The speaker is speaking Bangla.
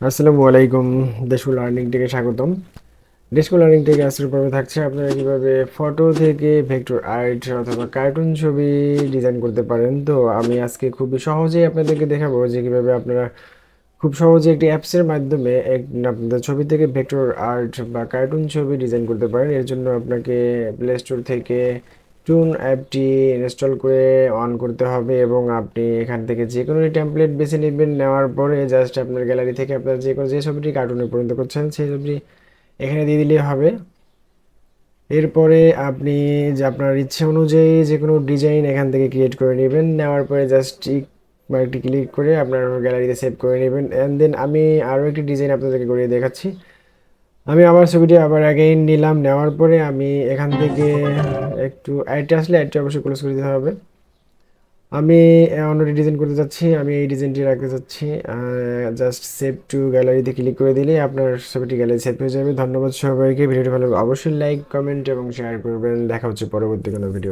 আসসালামু আলাইকুম। দেশকুল লার্নিং থেকে স্বাগতম। দেশকুল লার্নিং থেকে আজকের পর্বে থাকছে আপনারা কিভাবে ফটো থেকে ভেক্টর আর্ট অথবা কার্টুন ছবি ডিজাইন করতে পারেন। তো আমি আজকে খুবই সহজেই আপনাদেরকে দেখাবো যে কিভাবে আপনারা খুব সহজে একটি অ্যাপসের মাধ্যমে আপনাদের ছবি থেকে ভেক্টর আর্ট বা কার্টুন ছবি ডিজাইন করতে পারেন। এর জন্য আপনাকে প্লে স্টোর থেকে টুন অ্যাপটি ইনস্টল করে অন করতে হবে এবং আপনি এখান থেকে যে কোনো টেমপ্লেট বেছে নেবেন। নেওয়ার পরে জাস্ট আপনার গ্যালারি থেকে আপনার যে ছবিটি কার্টুনে পরিণত করছেন সেই ছবিটি এখানে দিয়ে দিলেই হবে। এরপরে আপনি যে আপনার ইচ্ছে অনুযায়ী যে কোনো ডিজাইন এখান থেকে ক্রিয়েট করে নেবেন। নেওয়ার পরে জাস্ট বা একটি ক্লিক করে আপনার গ্যালারিতে সেভ করে নেবেন। অ্যান্ড দেন আমি আরও একটি ডিজাইন আপনাদেরকে করে দেখাচ্ছি। আমি আমার ছবিটি আবার অ্যাগেইন নিলাম। নেওয়ার পরে আমি এখান থেকে একটু অ্যাডটা আসলে অ্যাডটা অবশ্যই ক্লোজ করে দিতে হবে। আমি অন্যটি ডিজাইন করতে চাচ্ছি, আমি এই ডিজাইনটি রাখতে চাচ্ছি। জাস্ট সেভ টু গ্যালারিতে ক্লিক করে দিলে আপনার ছবিটি গ্যালারি সেভ হয়ে যাবে। ধন্যবাদ সবাইকে। ভিডিওটি ভালো লাগলে অবশ্যই লাইক, কমেন্ট এবং শেয়ার করবেন। দেখা হচ্ছে পরবর্তী কোনো ভিডিও।